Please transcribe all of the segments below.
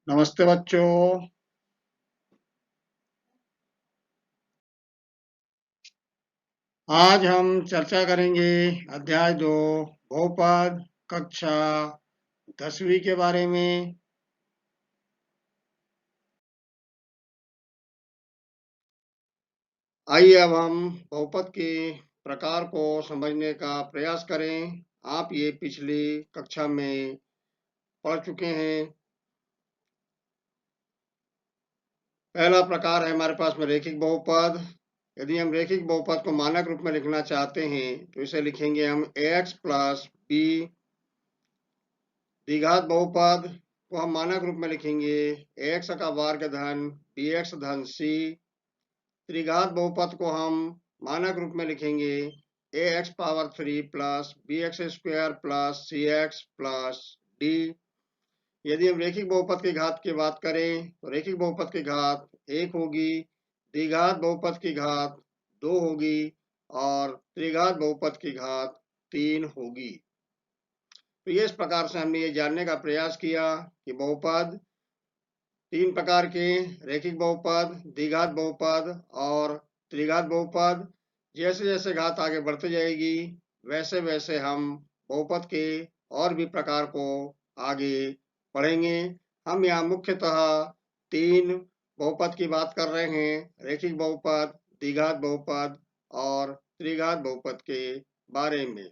नमस्ते बच्चों। आज हम चर्चा करेंगे अध्याय 2 बहुपद कक्षा 10वीं के बारे में। आइए अब हम बहुपद के प्रकार को समझने का प्रयास करें। आप ये पिछली कक्षा में पढ़ चुके हैं। पहला प्रकार है हमारे पास में रैखिक बहुपद। यदि हम रैखिक बहुपद को मानक रूप में लिखना चाहते हैं तो इसे लिखेंगे हम ax प्लस b। द्विघात बहुपद को हम मानक रूप में लिखेंगे ax का वर्ग धन bx धन c। त्रिघात बहुपद को हम मानक रूप में लिखेंगे ax power 3 plus bx square plus cx plus d। यदि हम रैखिक बहुपद की घात की बात करें तो रैखिक बहुपद की घात 1 होगी, द्विघात बहुपद की घात 2 होगी और त्रिघात बहुपद की घात 3 होगी। तो ये इस प्रकार से हमने ये जानने का प्रयास किया कि बहुपद 3 प्रकार के रैखिक बहुपद, द्विघात बहुपद और त्रिघात बहुपद। जैसे जैसे घात आगे बढ़ती जाएगी वैसे वैसे हम बहुपद के और भी प्रकार को आगे पढ़ेंगे। हम यहाँ मुख्यतः 3 बहुपद की बात कर रहे हैं, रैखिक बहुपद, द्विघात बहुपद और त्रिघात बहुपद के बारे में।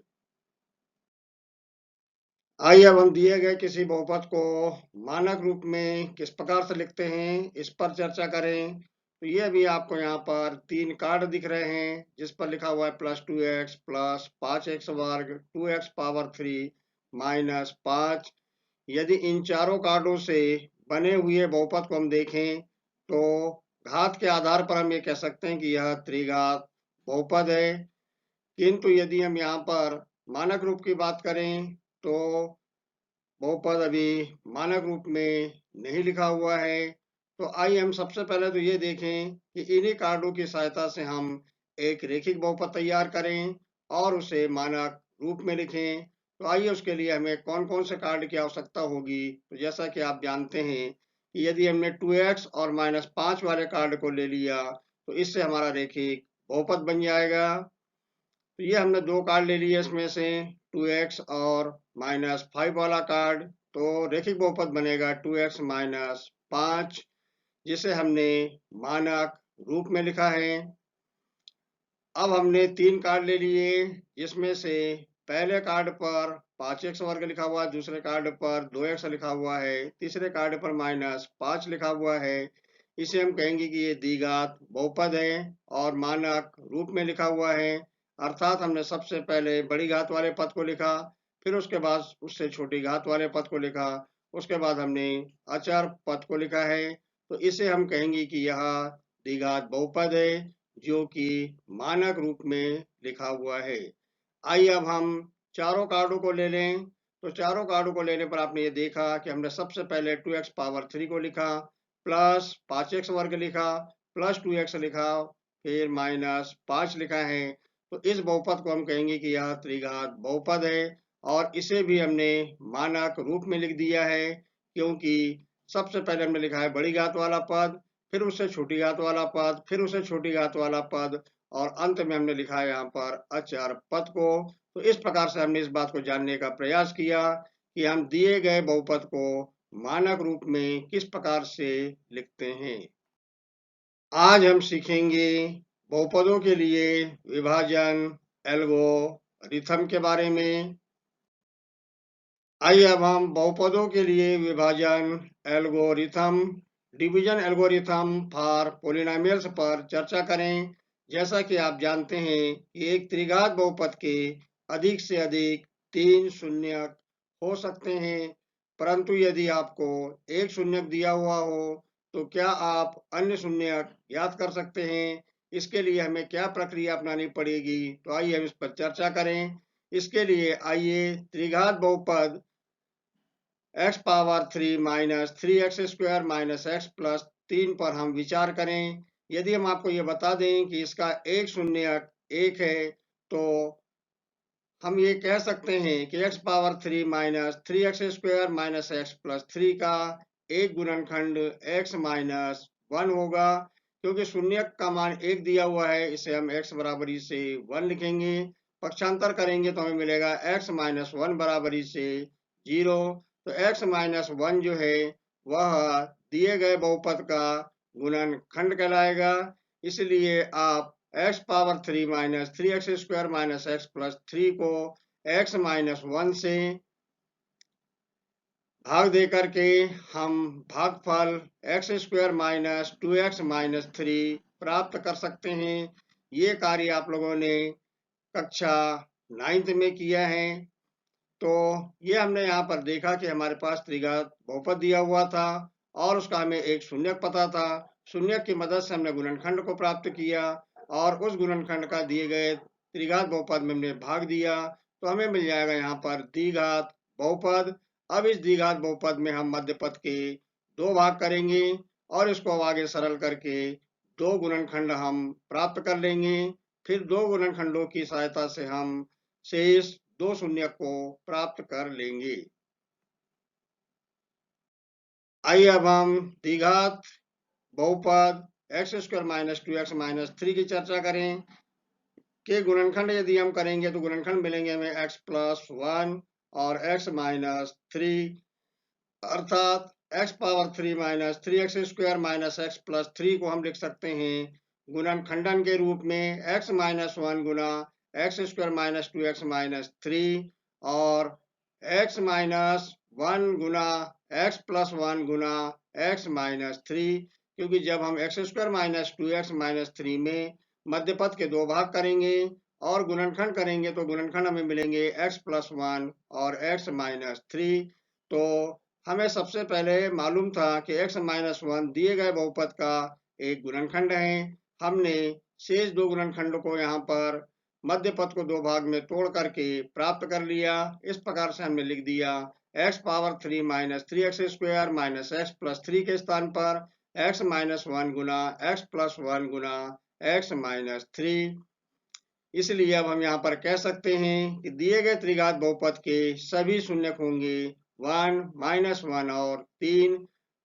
आइए अब हम दिए गए किसी बहुपद को मानक रूप में किस प्रकार से लिखते हैं इस पर चर्चा करें। तो ये भी आपको यहाँ पर 3 कार्ड दिख रहे हैं जिस पर लिखा हुआ है प्लस 2x प्लस 5x वर्ग 2x पावर 3 माइनस 5। यदि इन चारों कार्डों से बने हुए बहुपद को हम देखें तो घात के आधार पर हम ये कह सकते हैं कि यह त्रिघात बहुपद है। किंतु यदि हम यहाँ पर मानक रूप की बात करें तो बहुपद अभी मानक रूप में नहीं लिखा हुआ है। तो आइए हम सबसे पहले तो ये देखें कि इन्हीं कार्डों की सहायता से हम एक रैखिक बहुपद तैयार करें और उसे मानक रूप में लिखें। तो आइए उसके लिए हमें कौन कौन से कार्ड की आवश्यकता होगी। तो जैसा कि आप जानते हैं कि यदि हमने 2x और -5 वाले कार्ड को ले लिया तो इससे हमारा रैखिक बहुपद बन जाएगा। तो ये हमने 2 कार्ड ले लिए इसमें से 2x और -5 वाला कार्ड। तो रैखिक बहुपद बनेगा 2x माइनस 5 जिसे हमने मानक रूप में लिखा है। अब हमने 3 कार्ड ले लिए जिसमें से पहले कार्ड पर 5x वर्ग लिखा हुआ है, दूसरे कार्ड पर 2x लिखा हुआ है, तीसरे कार्ड पर -5 लिखा हुआ है। इसे हम कहेंगे कि ये द्विघात बहुपद है और मानक रूप में लिखा हुआ है। अर्थात हमने सबसे पहले बड़ी घात वाले पद को लिखा, फिर उसके बाद उससे छोटी घात वाले पद को लिखा, उसके बाद हमने अचर पद को लिखा है। तो इसे हम कहेंगे कि यह द्विघात बहुपद है जो कि मानक रूप में लिखा हुआ है। आइए अब हम चारों कार्डों को ले लें। तो चारों कार्डों को लेने पर आपने ये देखा कि हमने सबसे पहले 2x पावर 3 को लिखा, प्लस 5x वर्ग लिखा, प्लस 2x लिखा, फिर -5 लिखा है। तो इस बहुपद को हम कहेंगे कि यह त्रिघात बहुपद है और इसे भी हमने मानक रूप में लिख दिया है क्योंकि सबसे पहले हमने लिखा है बड़ी घात वाला पद, फिर उससे छोटी घात वाला पद, फिर उससे छोटी घात वाला पद और अंत में हमने लिखा है यहाँ पर अचर पद को। तो इस प्रकार से हमने इस बात को जानने का प्रयास किया कि हम दिए गए बहुपद को मानक रूप में किस प्रकार से लिखते हैं। आज हम सीखेंगे बहुपदों के लिए विभाजन एल्गोरिथम के बारे में। आइए अब हम बहुपदों के लिए विभाजन algorithm division algorithm for polynomials पर चर्चा करें। जैसा कि आप जानते हैं कि एक त्रिघात बहुपद के अधिक से अधिक 3 शून्यक हो सकते हैं, परंतु यदि आपको एक शून्यक दिया हुआ हो तो क्या आप अन्य शून्यक याद कर सकते हैं? इसके लिए हमें क्या प्रक्रिया अपनानी पड़ेगी? तो आइए हम इस पर चर्चा करें। इसके लिए आइए त्रिघात बहुपद x power 3 minus 3x square minus x plus 3 पर हम विचार करें। यदि हम आपको ये बता दें कि इसका एक शून्यक 1 है तो हम ये कह सकते हैं कि x power 3 minus 3x square minus x plus 3 का एक गुणनखंड x माइनस 1 होगा, क्योंकि शून्य का मान 1 दिया हुआ है, इसे हम x बराबरी से 1 लिखेंगे। पक्षांतर करेंगे तो हमें मिलेगा x माइनस 1 बराबरी से 0। तो x माइनस 1 जो है वह दिए गए बहुपद का गुणनखंड कहलाएगा। इसलिए आप x power 3 minus 3x square minus x plus 3 को x माइनस 1 से भाग दे करके हम भागफल x square minus 2x minus 3 प्राप्त कर सकते हैं। ये कार्य आप लोगों ने कक्षा 9th में किया है। तो ये हमने यहाँ पर देखा कि हमारे पास त्रिघात बहुपद दिया हुआ था और उसका हमें एक शून्यक पता था। शून्यक की मदद से हमने गुणनखंड को प्राप्त किया और उस गुणनखंड का दिए गए त्रिघात बहुपद में हमने भाग दिया, तो हमें मिल जाएगा यहाँ पर द्विघात बहुपद। अब इस द्विघात बहुपद में हम मध्य पद के 2 भाग करेंगे और इसको आगे सरल करके 2 गुणनखंड हम प्राप्त कर लेंगे। फिर 2 गुणनखंडों की सहायता से हम शेष 2 शून्य को प्राप्त कर लेंगे। आइए अब हम द्विघात बहुपद x square minus 2x minus 3 की चर्चा करें कि गुणनखंड यदि हम करेंगे तो गुणनखंड मिलेंगे हमें x प्लस 1 और x माइनस 3, अर्थात x power 3 minus 3x square minus x plus 3 को हम लिख सकते हैं गुणनखंडन के रूप में x माइनस 1 गुना x square minus 2x minus 3 और x माइनस 1 गुना x प्लस 1 गुना x माइनस 3, क्योंकि जब हम x square minus 2x minus 3 में मध्य पद के 2 भाग करेंगे और गुणनखंड करेंगे तो गुणनखंड हमें मिलेंगे x प्लस 1 और x माइनस 3। तो हमें सबसे पहले मालूम था कि x माइनस 1 दिए गए बहुपद का एक गुणनखंड है। हमने शेष 2 गुणनखंडों को यहाँ पर मध्य पद को 2 भाग में तोड़ करके प्राप्त कर लिया। इस प्रकार से हमने लिख दिया x power 3 minus 3x square minus x plus 3 के स्थान पर x माइनस 1 गुना x प्लस 1 गुना x माइनस 3। इसलिए अब हम यहाँ पर कह सकते हैं कि दिए गए त्रिघात बहुपद के सभी शून्यक होंगे 1, माइनस 1 और 3।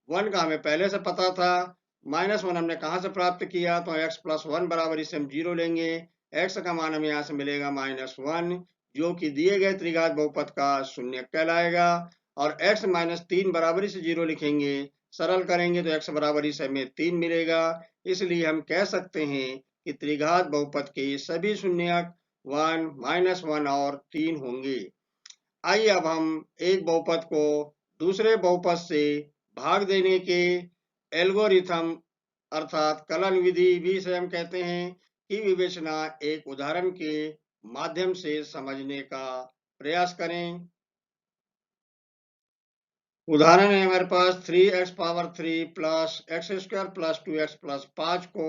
1 का हमें पहले से पता था, माइनस 1 हमने कहाँ से प्राप्त किया, तो x प्लस 1 बराबर इसे हम 0 लेंगे। x का मान हमें यहाँ से मिलेगा माइनस 1, जो कि दिए गए त्रिघात बहुपद का शून्यक कहलाएगा। और x माइनस 3 बराबर से 0 लिखेंगे, सरल करेंगे तो x बराबर से हमें 3 मिलेगा। इसलिए हम कह सकते हैं कि त्रिघात बहुपद के सभी शून्यक 1, माइनस 1 और 3 होंगे। आइए अब हम एक बहुपद को दूसरे बहुपद से भाग देने के एल्गोरिथम अर्थात कलन विधि भी इसे हम कहते हैं की विवेचना एक उदाहरण के माध्यम से समझने का प्रयास करें। उदाहरण है हमारे पास 3x power 3 plus x square plus 2x plus 5 को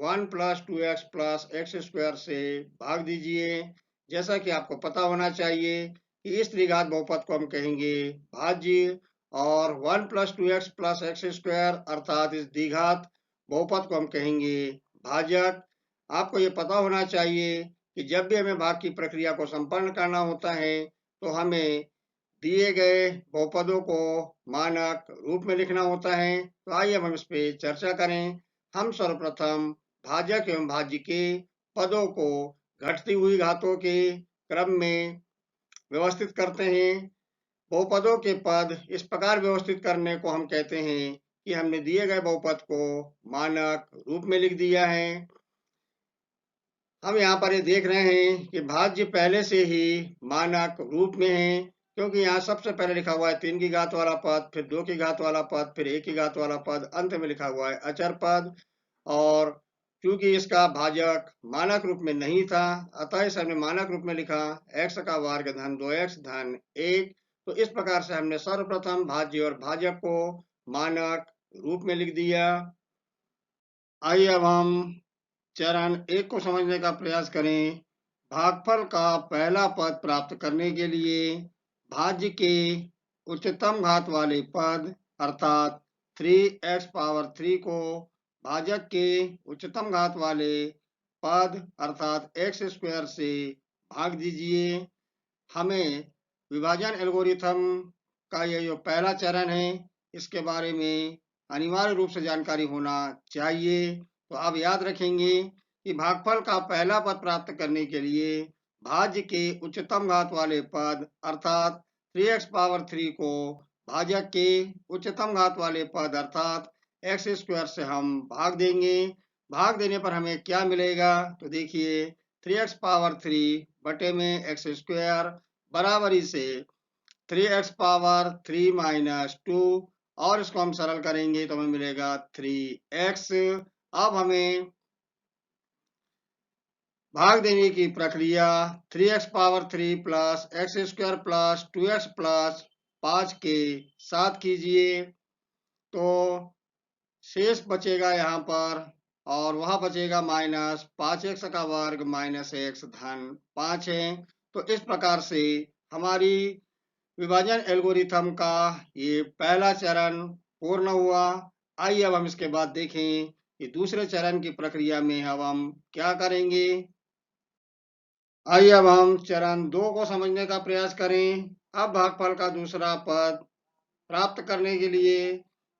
1 plus 2x plus x square से भाग दीजिए। जैसा कि आपको पता होना चाहिए कि इस त्रिघात बहुपद को हम कहेंगे भाज्य और 1 plus 2x plus x square अर्थात इस द्विघात बहुपद को हम कहेंगे भाजक। आपको ये पता होना चाहिए कि जब भी हमें भाग की प्रक्रिया को संपन्न करना होता है तो हमें दिए गए बहुपदों को मानक रूप में लिखना होता है। तो आइए हम इस पे चर्चा करें। हम सर्वप्रथम भाजक एवं भाज्य के पदों को घटती हुई घातों के क्रम में व्यवस्थित करते हैं। बहुपदों के पद इस प्रकार व्यवस्थित करने को हम कहते हैं कि हमने दिए गए बहुपद को मानक रूप में लिख दिया है। हम यहाँ पर ये देख रहे हैं कि भाज्य पहले से ही मानक रूप में है, क्योंकि यहाँ सबसे पहले लिखा हुआ है 3 की घात वाला पद, फिर 2 की घात वाला पद, फिर 1 की घात वाला पद, अंत में लिखा हुआ है अचर पद। और क्योंकि इसका भाजक मानक रूप में नहीं था, अतः इसे हमने मानक रूप में लिखा x का वर्ग धन 2x धन 1। तो इस प्रकार से हमने सर्वप्रथम भाज्य और भाजक को मानक रूप में लिख दिया। आइए अब हम चरण 1 को समझने का प्रयास करें। भागफल का पहला पद प्राप्त करने के लिए भाज्य के उच्चतम घात वाले पद अर्थात 3x पावर 3 को भाजक के उच्चतम घात वाले पद अर्थात x स्क्वायर से भाग दीजिए। हमें विभाजन एल्गोरिथम का ये जो पहला चरण है इसके बारे में अनिवार्य रूप से जानकारी होना चाहिए। तो आप याद रखेंगे कि भागफल का पहला पद प्राप्त करने के लिए भाज्य के उच्चतम घात वाले पद अर्थात 3x पावर 3 को भाजक के उच्चतम घात वाले पद अर्थात एक्स स्क्वायर से हम भाग देंगे। भाग देने पर हमें क्या मिलेगा? तो देखिए 3x पावर 3 बटे में एक्स स्क्वायर बराबरी से 3x पावर 3 माइनस 2 और इसको हम सरल करेंगे तो हमें मिलेगा 3x। अब हमें भाग देने की प्रक्रिया 3x power 3 plus x square plus 2x plus 5 के साथ कीजिए। तो शेष बचेगा यहाँ पर और वहां बचेगा माइनस 5x का वर्ग माइनस x धन 5 है। तो इस प्रकार से हमारी विभाजन एल्गोरिथम का ये पहला चरण पूर्ण हुआ। आइए अब हम इसके बाद देखें कि दूसरे चरण की प्रक्रिया में अब हम क्या करेंगे। आइए अब हम चरण 2 को समझने का प्रयास करें। अब भागफल का दूसरा पद प्राप्त करने के लिए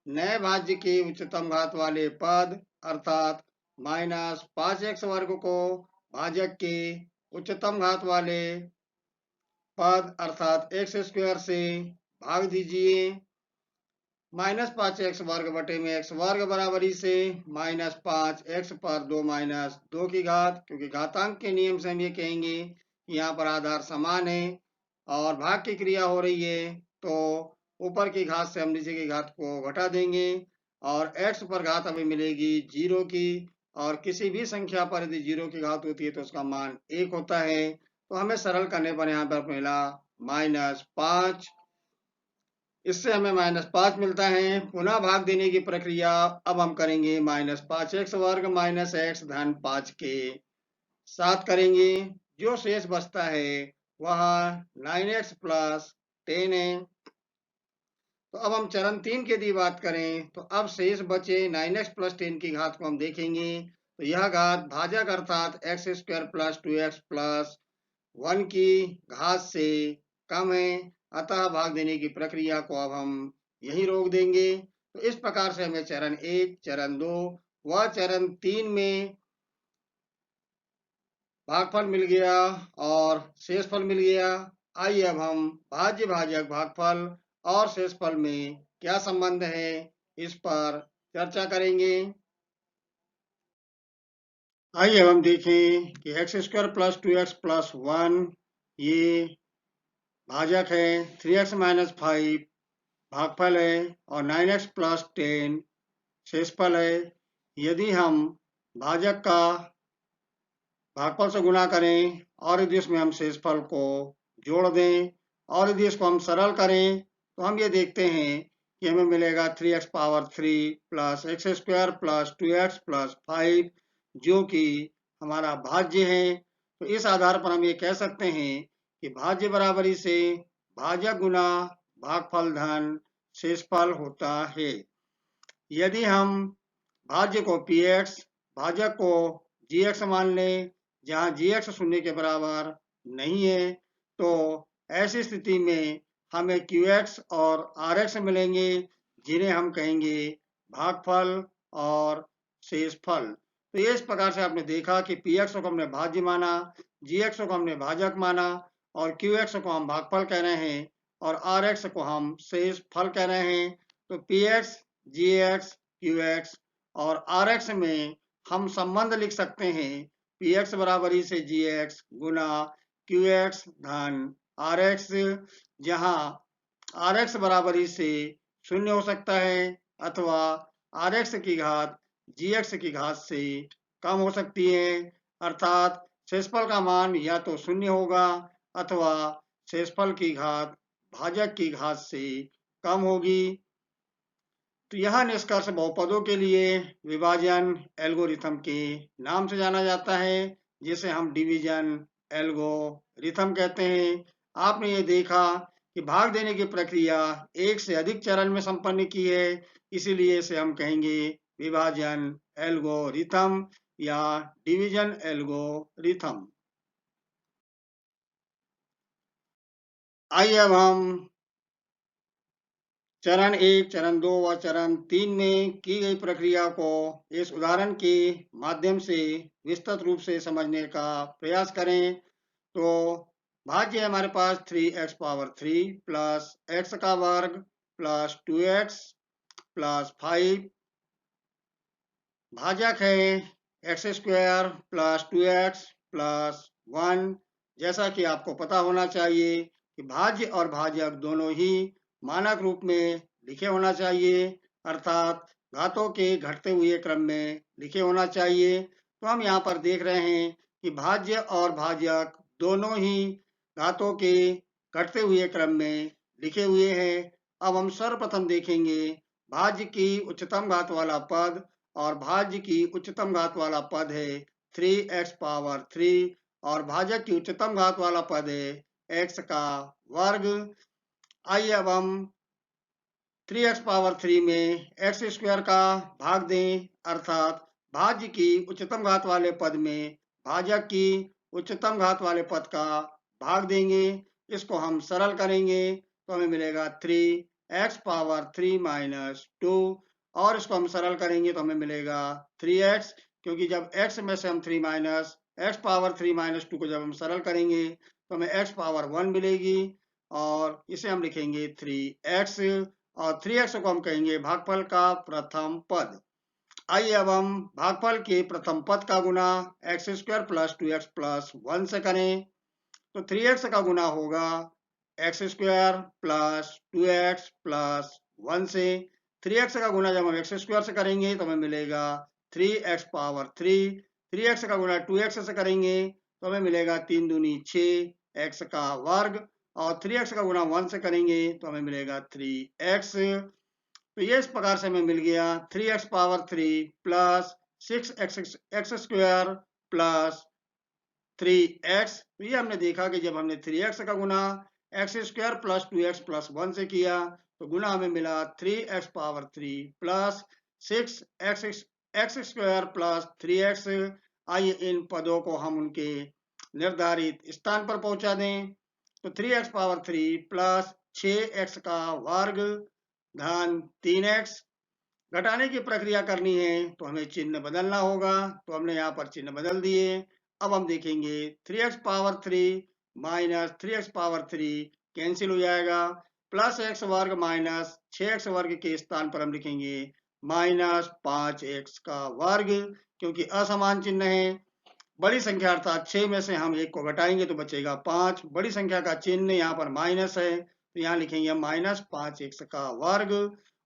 नए भाज्य के उच्चतम घात वाले पद अर्थात माइनस 5x वर्ग को भाजक के उच्चतम घात वाले पद अर्थात एक्स स्क्वायर से भाग दीजिए। माइनस 5x वर्ग बटे में x वर्ग बराबरी से माइनस 5x पर 2 माइनस 2 की घात, क्योंकि घातांक के नियम से हम ये कहेंगे कि यहाँ पर आधार समान है और भाग की क्रिया हो रही है, तो ऊपर की घात से हम नीचे की घात को घटा देंगे और x पर घात हमें मिलेगी 0 की, और किसी भी संख्या पर यदि 0 की घात होती है तो उसका मान 1 होता है। तो हमें सरल करने पर यहाँ पर मिला -5, इससे हमें -5 मिलता है। पुनः भाग देने की प्रक्रिया अब हम करेंगे -5x वर्ग माइनस x धन 5 के साथ करेंगे। जो शेष बचता है वह 9x प्लस 10 है। तो अब हम चरण 3 की यदि बात करें तो अब शेष बचे 9x प्लस 10 की घात को हम देखेंगे। तो यह घात भाजक अर्थात x square plus 2x plus 1 की घात से कम है, अतः भाग देने की प्रक्रिया को अब हम यहीं रोक देंगे। तो इस प्रकार से हमें चरण 1, चरण 2 व चरण 3 में भागफल मिल गया और शेषफल मिल गया। आइए अब हम भाज्य भाजक भागफल और शेषफल में क्या संबंध है इस पर चर्चा करेंगे। आइए अब हम देखें कि x square plus 2x plus 1 ये भाजक है, 3x माइनस 5 भागफल है और 9x प्लस 10 शेषफल है। यदि हम भाजक का भागफल से गुणा करें और यदि इसमें हम शेषफल को जोड़ दें और यदि इसको हम सरल करें तो हम ये देखते हैं कि हमें मिलेगा 3x power 3 plus x square plus 2x plus 5 जो कि हमारा भाज्य है। तो इस आधार पर हम ये कह सकते हैं कि भाज्य बराबरी से भाजक गुना भागफल धन शेषफल होता है। यदि हम भाज्य को px भाजक को gx मान लें जहां gx शून्य के बराबर नहीं है, तो ऐसी स्थिति में हमें qx और rx मिलेंगे जिन्हें हम कहेंगे भागफल और शेषफल। तो ये इस प्रकार से आपने देखा कि px को हमने भाज्य माना, gx को हमने भाजक माना और qx को हम भागफल कह रहे हैं और rx को हम शेषफल कह रहे हैं। तो px, gx, qx और rx में हम संबंध लिख सकते हैं px बराबरी से gx गुना qx धन rx, जहां rx बराबरी से 0 हो सकता है अथवा rx की घात gx की घात से कम हो सकती है, अर्थात शेषफल का मान या तो 0 होगा अथवा शेषफल की घात भाजक की घात से कम होगी। तो यह निष्कर्ष बहुपदों के लिए विभाजन एल्गोरिथम के नाम से जाना जाता है, जिसे हम डिवीजन एल्गोरिथम कहते हैं। आपने ये देखा कि भाग देने की प्रक्रिया एक से अधिक चरण में संपन्न की है, इसीलिए इसे हम कहेंगे विभाजन एल्गोरिथम या डिवीजन एल्गोरिथम। आइए अब हम चरण 1, चरण 2 व चरण 3 में की गई प्रक्रिया को इस उदाहरण के माध्यम से विस्तृत रूप से समझने का प्रयास करें। तो भाज्य है हमारे पास 3x पावर 3 प्लस x का वर्ग प्लस 2x प्लस 5, भाजक है x square plus 2x plus 1। जैसा कि आपको पता होना चाहिए कि भाज्य और भाजक दोनों ही मानक रूप में लिखे होना चाहिए, अर्थात घातों के घटते हुए क्रम में लिखे होना चाहिए। तो हम यहाँ पर देख रहे हैं कि भाज्य और भाजक दोनों ही घातों के घटते हुए क्रम में लिखे हुए हैं। अब हम सर्वप्रथम देखेंगे भाज्य की उच्चतम घात वाला पद, और भाज्य की उच्चतम घात वाला पद है 3x पावर 3 और भाजक की उच्चतम घात वाला पद है x का वर्ग। आइए अब हम 3x पावर 3 में x स्क्वायर का भाग दें, अर्थात भाज्य की उच्चतम घात वाले पद में भाजक की उच्चतम घात वाले पद का भाग देंगे। इसको हम सरल करेंगे तो हमें मिलेगा 3x पावर 3 माइनस 2, और इसको हम सरल करेंगे तो हमें मिलेगा 3x, क्योंकि जब x में से हम 3 माइनस x पावर 3 माइनस 2 को जब हम सरल करेंगे तो हमें x पावर 1 मिलेगी, और इसे हम लिखेंगे 3x, और 3x को हम कहेंगे भागफल का प्रथम पद। आइए अब हम भागफल के प्रथम पद का गुना x square plus 2x plus 1 से करें। तो 3x का गुना होगा x square plus 2x plus 1 से। 3x का गुना जब हम एक्स स्क्वायर से करेंगे तो हमें मिलेगा 3x पावर 3। 3x का गुना 2x से करेंगे तो हमें मिलेगा 3 दूनी 6 x का वर्ग, और 3x का गुना 1 से करेंगे तो हमें मिलेगा 3x। तो ये इस प्रकार से हमें मिल गया 3x power 3 plus 6x square plus 3x। तो ये हमने देखा कि जब हमने 3x का गुना x square plus 2x plus 1 से किया तो गुना हमें मिला 3x power 3 plus 6x square plus 3x। आइए इन पदों को हम उनके निर्धारित स्थान पर पहुंचा दें। तो 3x पावर 3 प्लस 6x का वर्ग धन 3x। घटाने की प्रक्रिया करनी है तो हमें चिन्ह बदलना होगा, तो हमने यहाँ पर चिन्ह बदल दिए। अब हम देखेंगे 3x power 3 minus 3x power 3 cancel हो जाएगा, प्लस x वर्ग माइनस 6x वर्ग के स्थान पर हम लिखेंगे माइनस 5x का वर्ग, क्योंकि असमान चिन्ह है। बड़ी संख्या अर्थात 6 में से हम 1 को घटाएंगे तो बचेगा 5। बड़ी संख्या का चिन्ह यहाँ पर माइनस है तो यहाँ लिखेंगे माइनस 5x का वर्ग।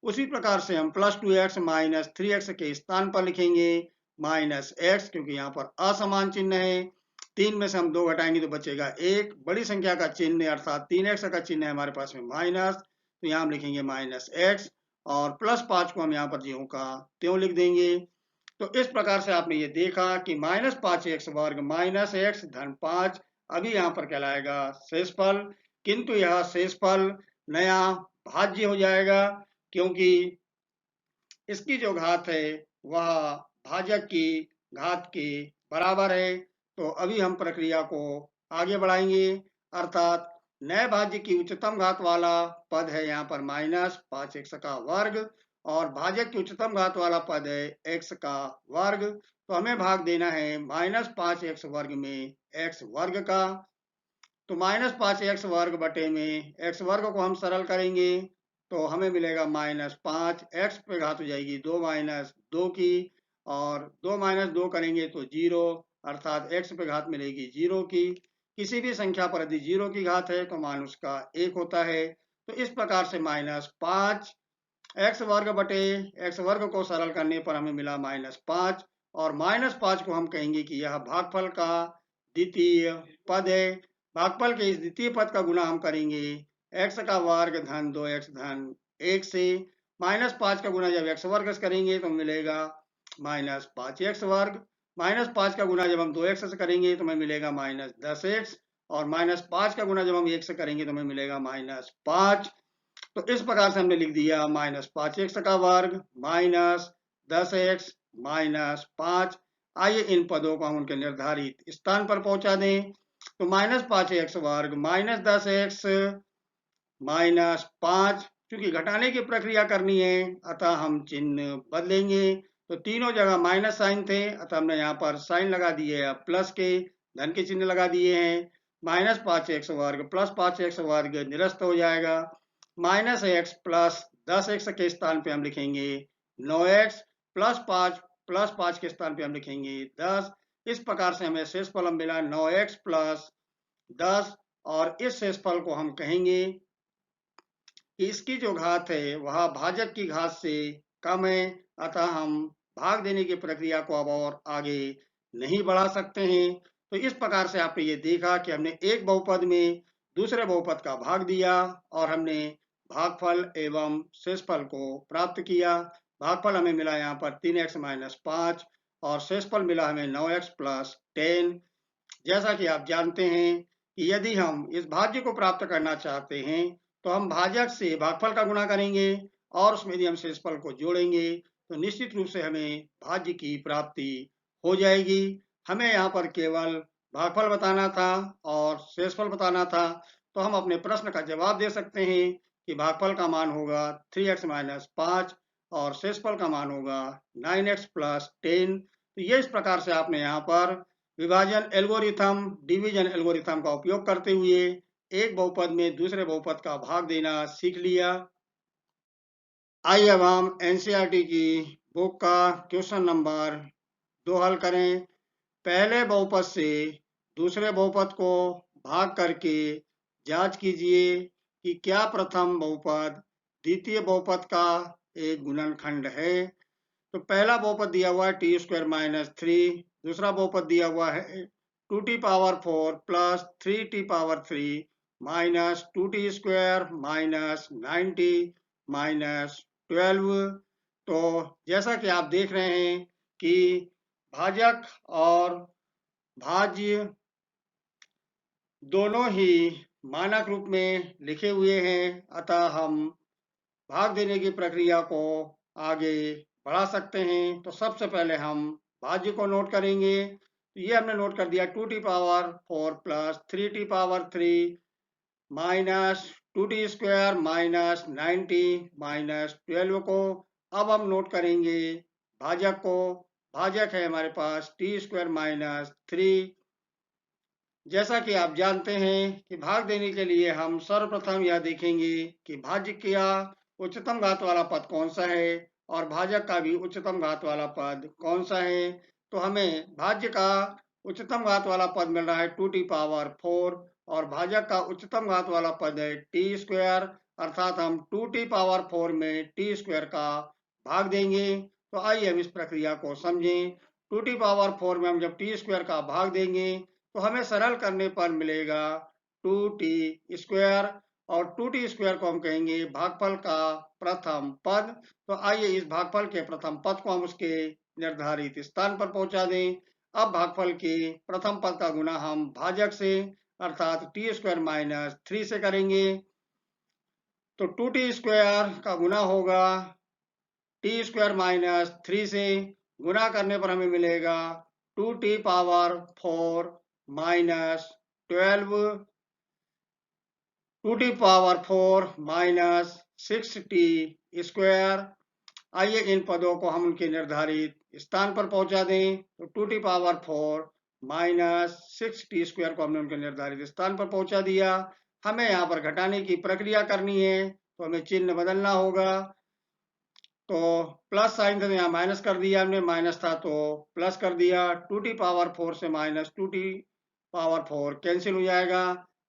उसी प्रकार से हम प्लस 2x माइनस 3x के स्थान पर लिखेंगे माइनस x, क्योंकि यहाँ पर असमान चिन्ह है। 3 में से हम 2 घटाएंगे तो बचेगा 1। बड़ी संख्या का चिन्ह अर्थात 3x का चिन्ह है हमारे पास में माइनस, तो यहाँ हम लिखेंगे माइनस x, और प्लस 5 को हम यहाँ पर ज्यों का त्यों लिख देंगे। तो इस प्रकार से आपने ये देखा कि माइनस 5x वर्ग माइनस x धन 5 अभी यहाँ पर कहलाएगा शेषफल, किंतु यह शेषफल नया भाज्य हो जाएगा, क्योंकि इसकी जो घात है वह भाजक की घात के बराबर है। तो अभी हम प्रक्रिया को आगे बढ़ाएंगे, अर्थात नए भाज्य की उच्चतम घात वाला पद है यहाँ पर माइनस 5x का वर्ग, और भाजक की उच्चतम घात वाला पद है x का वर्ग। तो हमें भाग देना है माइनस 5x वर्ग में x वर्ग का। तो माइनस 5x वर्ग बटे में x वर्ग को हम सरल करेंगे तो हमें मिलेगा माइनस 5, x पे घात हो जाएगी 2 माइनस 2 की, और 2 माइनस 2 करेंगे तो 0, अर्थात x पे घात मिलेगी 0 की। किसी भी संख्या पर यदि 0 की घात है तो मान उसका 1 होता है। तो इस प्रकार से माइनस 5 x वर्ग बटे x वर्ग को सरल करने पर हमें मिला माइनस 5, और माइनस 5 को हम कहेंगे कि यह भागफल का द्वितीय पद है। भागफल के इस द्वितीय पद का गुना हम करेंगे x का वर्ग धन 2x धन 1 से। माइनस 5 का गुना जब x वर्ग से करेंगे तो मिलेगा माइनस 5x वर्ग। माइनस 5 का गुना जब हम 2x से करेंगे तो हमें मिलेगा माइनस 10x, और माइनस 5 का गुना जब हम 1 से करेंगे तो हमें मिलेगा माइनस 5। तो इस प्रकार से हमने लिख दिया माइनस 5x का वर्ग माइनस 10x माइनस 5। आइए इन पदों को हम उनके निर्धारित स्थान पर पहुंचा दें। तो माइनस 5x वर्ग माइनस 10x माइनस 5 चूंकि घटाने की प्रक्रिया करनी है अतः हम चिन्ह बदलेंगे। तो तीनों जगह माइनस साइन थे अतः हमने यहाँ पर साइन लगा दिए, अब प्लस के धन के चिन्ह लगा दिए हैं। माइनस 5x वर्ग प्लस 5x वर्ग निरस्त हो जाएगा। माइनस एक्स प्लस 10x के स्थान पे हम लिखेंगे 9x प्लस 5 के स्थान पे हम लिखेंगे 10। इस प्रकार से हमें शेषफल मिला 9x प्लस 10 और इस शेषफल को हम कहेंगे कि इसकी जो घात है वह भाजक की घात से कम है, अतः हम भाग देने की प्रक्रिया को अब और आगे नहीं बढ़ा सकते हैं। तो इस प्रकार से आपने ये देखा कि हमने एक बहुपद में दूसरे बहुपद का भाग दिया और हमने भागफल एवं शेषफल को प्राप्त किया। भागफल हमें मिला यहाँ पर 3x - 5 और शेषफल मिला हमें 9x + 10। जैसा कि आप जानते हैं कि यदि हम इस भाज्य को प्राप्त करना चाहते हैं तो हम भाजक से भागफल का गुणा करेंगे और उसमें यदि हम शेषफल को जोड़ेंगे तो निश्चित रूप से हमें भाज्य की प्राप्ति हो जाएगी। हमें यहाँ पर केवल भागफल बताना था और शेषफल बताना था, तो हम अपने प्रश्न का जवाब दे सकते हैं कि भागफल का मान होगा 3x - 5 और शेषफल का मान होगा 9x + 10। तो ये इस प्रकार से आपने यहाँ पर विभाजन एल्गोरिथम, डिवीजन एल्गोरिथम का उपयोग करते हुए एक बहुपद में दूसरे बहुपद का भाग देना सीख लिया। आइए अब हम एनसीईआरटी की बुक का क्वेश्चन नंबर 2 हल करें। पहले बहुपद से दूसरे बहुपद को भाग करके जांच कीजिए कि क्या प्रथम बहुपद द्वितीय बहुपद का एक गुणनखंड है। तो पहला बहुपद दिया हुआ है t² - 3, दूसरा बहुपद दिया हुआ है 2t⁴ plus 3t⁴ minus 2t² minus 9t minus 12। तो जैसा कि आप देख रहे हैं कि भाजक और भाज्य दोनों ही मानक रूप में लिखे हुए हैं, अतः हम भाग देने की प्रक्रिया को आगे बढ़ा सकते हैं। तो सबसे पहले हम भाज्य को नोट करेंगे। तो ये हमने नोट कर दिया 2t⁴ plus 3t⁴ minus 2t² minus 9t minus 12 को। अब हम नोट करेंगे भाजक को। भाजक है हमारे पास t² - 3। जैसा कि आप जानते हैं कि भाग देने के लिए हम सर्वप्रथम यह देखेंगे कि भाज्य का उच्चतम घात वाला पद कौन सा है और भाजक का भी उच्चतम घात वाला पद कौन सा है। तो हमें भाज्य का उच्चतम घात वाला पद मिल रहा है 2t⁴ और भाजक का उच्चतम घात वाला पद है t², अर्थात हम 2t⁴ में t² का भाग देंगे। तो आइए हम इस प्रक्रिया को समझें। 2t⁴ में हम जब t² का भाग देंगे तो हमें सरल करने पर मिलेगा 2t² और 2t² को हम कहेंगे भागफल का प्रथम पद। तो आइए इस भागफल के प्रथम पद को हम उसके निर्धारित स्थान पर पहुंचा दें। अब भागफल के प्रथम पद का गुणा हम भाजक से अर्थात t² - 3 से करेंगे। तो 2t² का गुणा होगा t² - 3 से। गुणा करने पर हमें मिलेगा 2t⁴ minus 12, 2t⁴ minus 6t²। आइए इन पदों को हम उनके निर्धारित स्थान पर पहुंचा दें। तो 2t⁴ माइनस 6t² को हमने उनके निर्धारित स्थान पर पहुंचा दिया। हमें यहाँ पर घटाने की प्रक्रिया करनी है तो हमें चिन्ह बदलना होगा। तो प्लस साइन था तो यहाँ माइनस कर दिया हमने, माइनस था तो प्लस कर दिया। 2t⁴ से माइनस 2t⁴ कैंसिल हो जाएगा।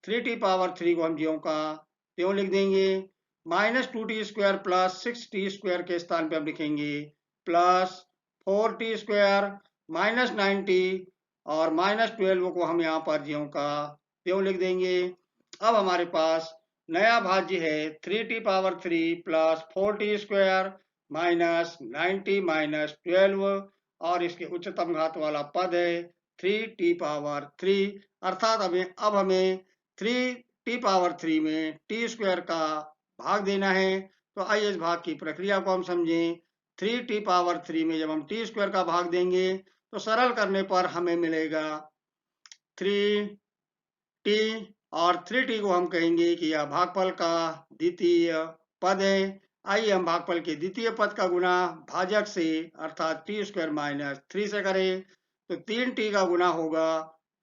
3t⁴ को हम ज्यों का त्यों लिख देंगे। माइनस 2t² प्लस 6t² के स्थान पे हम लिखेंगे प्लस 4t² माइनस 9t और माइनस 12 को हम यहाँ पर ज्यों का त्यों लिख देंगे। अब हमारे पास नया भाज्य है 3t⁴ plus 4t² minus 9t minus 12 और इसके उच्चतम घात वाला पद है 3t⁴, अर्थात अब हमें 3t⁴ में t² का भाग देना है। तो आइए इस भाग की प्रक्रिया को हम समझें। 3t⁴ में जब हम t² का भाग देंगे तो सरल करने पर हमें मिलेगा 3t और 3t को हम कहेंगे कि यह भागफल का द्वितीय पद है। आइए हम भागफल के द्वितीय पद का गुणा भाजक से अर्थात टी स्क्वायर माइनस 3 से करें। तो 3t का गुणा होगा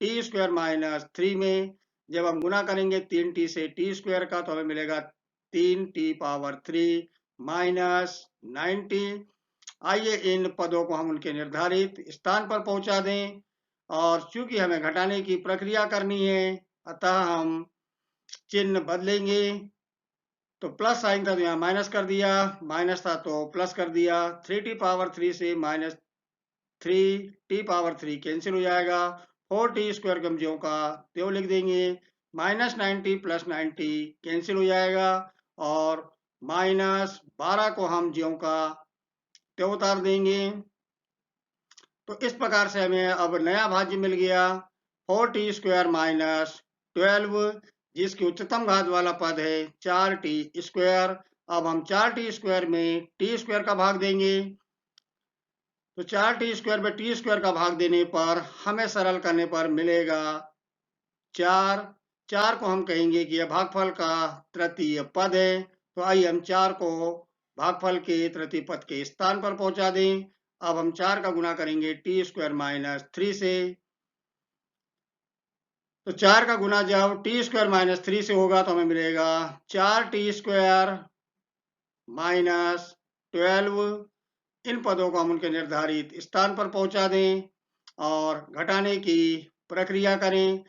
टी स्क्वायर माइनस 3 में। जब हम गुणा करेंगे 3t से टी स्क्वायर का तो हमें मिलेगा 3t पावर 3 माइनस 90। आइए इन पदों को हम उनके निर्धारित स्थान पर पहुंचा दें। और चूंकि हमें घटाने की प्रक्रिया करनी है अतः हम चिन्ह बदलेंगे। तो प्लस साइन था तो यहाँ माइनस कर दिया, माइनस था तो प्लस कर दिया। 3t पावर 3 से माइनस 3t पावर 3 कैंसिल हो जाएगा। 4t स्क्वायर को हम ज्यों का त्यों लिख देंगे। माइनस 90 प्लस 90 कैंसिल हो जाएगा और माइनस 12 को हम ज्यों का त्यों उतार देंगे। तो इस प्रकार से हमें अब नया भाज्य मिल गया 4t स्क्वायर माइनस 12, जिसकी उच्चतम घात वाला पद है 4t स्क्वायर। अब हम 4t स्क्वायर में t स्क्वायर का भाग देंगे। तो 4t स्क्वायर में t स्क्वायर का भाग देने पर हमें सरल करने पर मिलेगा 4। 4 को हम कहेंगे कि यह भागफल का तृतीय पद है। तो आइए हम 4 को भागफल के तृतीय पद के स्थान पर पहुंचा दें। अब हम 4 का गुणा करेंगे टी स्क्वायर माइनस 3 से। तो 4 का गुणा जब टी स्क्वायर माइनस 3 से होगा तो हमें मिलेगा 4t स्क्वायर माइनस 12। इन पदों को हम उनके निर्धारित स्थान पर पहुंचा दें और घटाने की प्रक्रिया करें।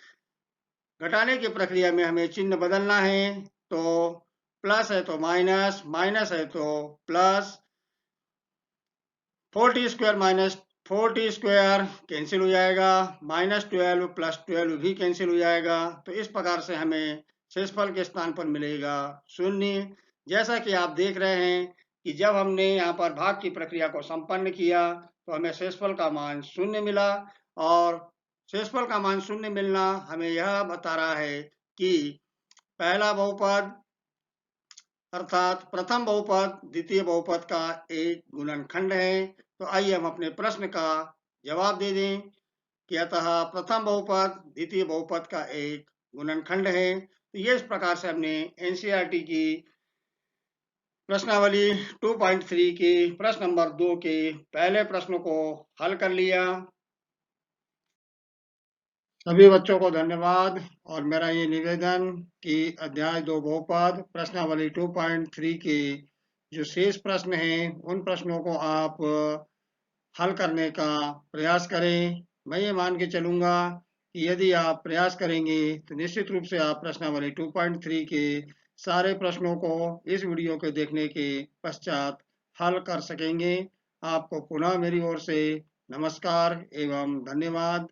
घटाने की प्रक्रिया में हमें चिन्ह बदलना है। तो प्लस है तो माइनस, माइनस है तो plus. 4t square minus 4t square cancel हो जाएगा, माइनस 12 प्लस 12 भी कैंसिल हो जाएगा। तो इस प्रकार से हमें शेषफल के स्थान पर मिलेगा 0। जैसा कि आप देख रहे हैं कि जब हमने यहाँ पर भाग की प्रक्रिया को संपन्न किया तो हमें शेषफल का मान 0 मिला। और शेषफल का मान 0 मिलना हमें यह बता रहा है कि पहला बहुपद अर्थात प्रथम बहुपद द्वितीय बहुपद का एक गुणनखंड है। तो आइए हम अपने प्रश्न का जवाब दे दें कि अतः प्रथम बहुपद द्वितीय बहुपद का एक गुणनखंड है। तो ये इस प्रकार से हमने एनसीईआरटी की प्रश्नावली 2.3 के प्रश्न नंबर 2 के पहले प्रश्न को हल कर लिया। सभी बच्चों को धन्यवाद और मेरा ये निवेदन कि अध्याय 2 बहुपद प्रश्नावली 2.3 के जो शेष प्रश्न हैं उन प्रश्नों को आप हल करने का प्रयास करें। मैं ये मान के चलूँगा कि यदि आप प्रयास करेंगे तो निश्चित रूप से आप प्रश्नावली 2.3 के सारे प्रश्नों को इस वीडियो के देखने के पश्चात हल कर सकेंगे। आपको पुनः मेरी ओर से नमस्कार एवं धन्यवाद।